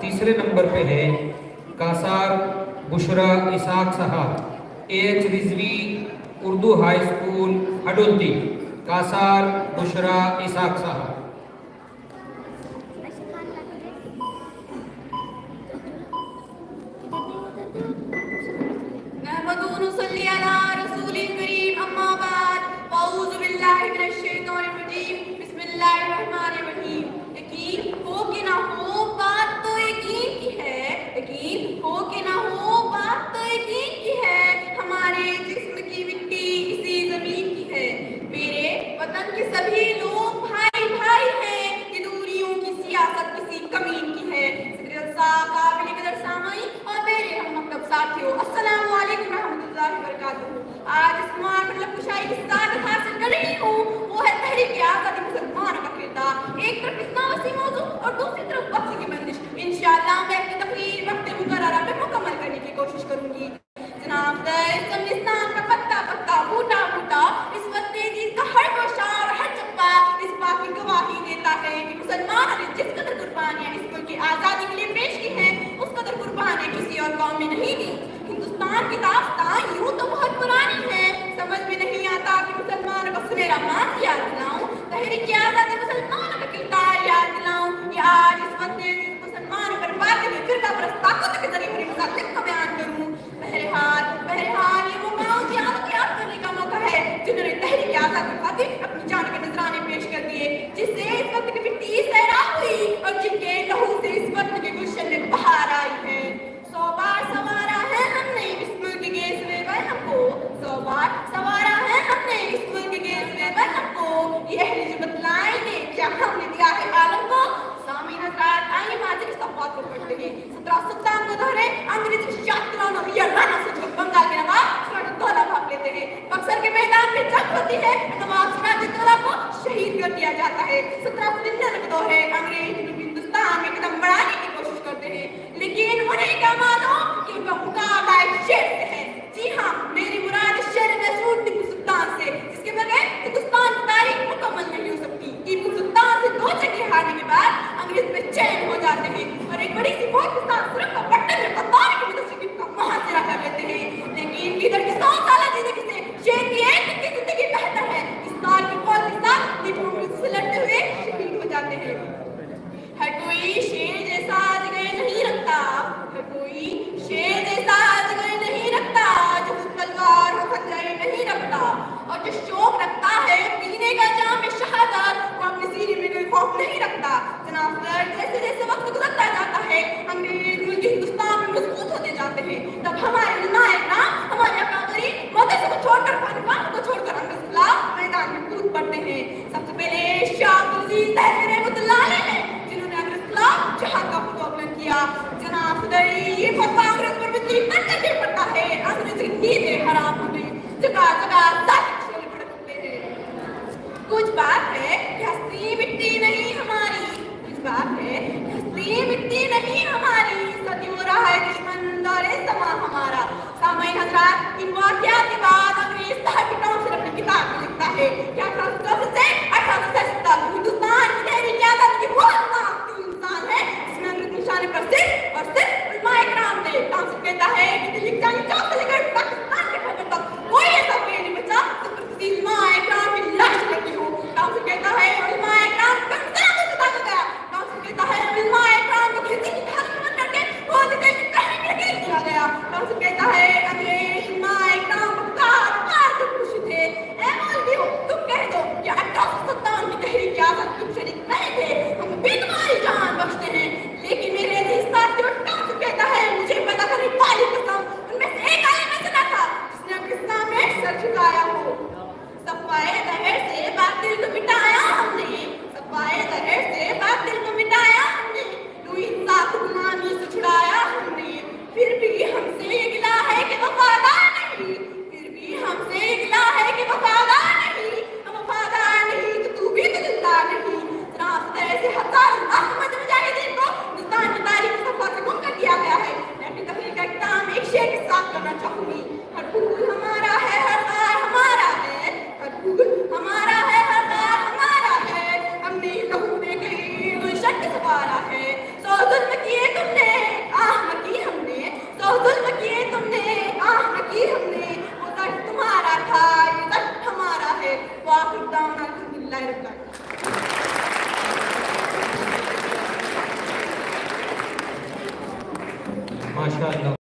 तीसरे नंबर पे है Kasar Bushra Isaq sahab, AH Rizvi Urdu high school Hadoti. Kasar Bushra Isaq साहब। यकीन हो कि ना हो बात तो यकीन की है, यकीन हो कि ना हो बात तो यकीन की है, हमारे जिस्म की मिट्टी इसी जमीन की है, मेरे वतन के सभी लोग भाई भाई हैं, ये दूरियों की सियासत किसी कमीन की है। काबिल कदर सामाई और मेरे हम मकतब साथियों, अस्सलाम वालेकुम रहमतुल्लाहि व बरकातहू। आज इस मतलब कुशाई की साथ हासिल कर रही हूँ, वो है तहरीक आज़ादी मुसलमानों का किरदार। एक तरफ इतना वसी मौजू और दूसरी तरफ वक्त की बंदिश। इंशाअल्लाह मैं अपनी तकरीर वक्त मुकर्ररा पे मुकम्मल करने की कोशिश करूंगी। जनाब इस्लाम का पत्ता पत्ता बूटा बूटा इस वक्त तेजी का हर कोशार हर चप्पा इस बात की गवाही देता है कि मुसलमानों ने जिस कदर कुर्बानियां इस मुल्क की आज़ादी के लिए पेश की हैं, उस कदर कुर्बानियां किसी और कौम ने नहीं दी। हिंदुस्तान की दास्तान यूं तो बहुत पुरानी है, समझ में नहीं आता कि मुसलमानों को सवेरा मान याद दिलाऊं, तहरीक आज़ादी मुसलमानों का किरदार याद दिलाऊं, या आज इस वक्त मुसलमानों पर बातें में फिरका परस्त ताकत के जरिए अपने मसालिक का बयान करूं। बहरहाल ये वो मौत याद करने का मौका है जिन्होंने तहरीक आज़ादी खातिर अपनी जान के नजराने पेश कर दिए, जिससे इस वक्त की मिट्टी सैराब हुई और जिनके लहू से इस वक्त के गुलशन में बहार आई है। 100 बार संवारा है हमने इस मुल्क के गेज़वे वतन को, 100 बार संवारा है हमने इस मुल्क के गेज़वे वतन को, ये अहले जो बतलाएंगे क्या हमने दिया है आलम को। सामीन हज़रात, आइए माजी की सफ़ात को पढ़ते हैं। 17 को दोहरे अंग्रेजी शातिरों और यर्राना से जो बंगाल के नवाब सिराजुद्दौला भाग लेते हैं। बक्सर के मैदान में जंग होती है, नवाब सिराजुद्दौला को शहीद कर दिया जाता है। 1799 को दोहरे अंग्रेज हिंदुस्तान में कदम बढ़ाने की कोशिश करते हैं, लेकिन उन्हें क्या मालूम कि उनका मुकाबला एक शेर से है। जी हाँ, मेरी मुराद शेर मैसूर टीपू सुल्तान से, जिसके बगैर हिंदुस्तान की तारीख मुकम्मल नहीं हो सकती। टीपू सुल्तान से 2 जगह हारने के बाद अंग्रेज बेचैन हो जाते हैं और एक बड़ी सी फौज के साथ सिर्फ पट्टे में कतार की मदद से का मुहासिरा कर लेते हैं, लेकिन किधर की 100 साल जिंदगी से शेर की एक दिन की जिंदगी बेहतर है। इस साल की फौज के साथ टीपू से लड़ते हुए शहीद हो जाते हैं। हर कोई शेर जैसा जगह नहीं रखता, हर कोई शेर जैसा जगह नहीं रखता, जो तलवार हो खंजर नहीं रखता, और जो शौक रखता है पीने का जाम शहादत, वो अपने सीने में कोई खौफ नहीं रखता। जनाब जैसे जैसे वक्त गुजरता जाता है, अंग्रेज मुल्क हिंदुस्तान में मजबूत होते जाते हैं, तब हमारे उलमाए इकराम, हमारे अकादरीन मदरसे को छोड़कर खानकाह को छोड़कर अंग्रेज के खिलाफ मैदान में कूद पड़ते हैं। सबसे पहले शाह अब्दुल अजीज दहलवी रहमतुल्लाह अलैह हैं, जिन्होंने अंग्रेज के खिलाफ जहाद का खुदाबंद किया। जनाब ये फतवा अंग्रेज पर बिजली तक गिर पड़ता है, अंग्रेज की नींदें हराम हो गई, जगह जगह शोले भड़कते हैं। कुछ बात है कि हस्ती मिट्टी नहीं हमारी, कुछ बात है हस्ती मिट्टी नहीं हमारी, सदियों रहा है दुश्मन दौरे समा हमारा। सामईन हज़रात, इन वाक़यात के बाद अंग्रेज तहरीक काउंसिल अपनी किताब में लिखता है कि 1864 से 1867 हिंदुस्तान की तहरीक आज़ादी की वो इंसान है जिसमें अंग्रेज निशाने पर सिर्फ और सिर्फ उलमाए इकराम थे। काउंसिल कहता है कि दिल्ली जाने चौक से लेकर पाकिस्तान के खबर तक कोई ऐसा पेड़ नहीं बचा जिस पर किसी उलमाए इकराम की लाश लगी हो। काउंसिल कहता है उलमाए इकराम को तरह से दागा गया। काउंसिल कहता है उलमाए इकराम को खेती की खाल में करके वो दिल में कहीं भी ढकेल दिया गया। काउंसिल कहता है अंग्रेज उलमाए इकराम को कार के खुश थे। ऐ मौलवी तुम कह दो कि 1857 की तहरीक आज़ादी तुम शरीक नहीं थे, हम भी तुम्हारी जान बख्शते हैं, लेकिन मेरे अजीज वाहिर दावना अल्हम्दुलिल्लाह रब्बिल आलमीन। माशाअल्लाह।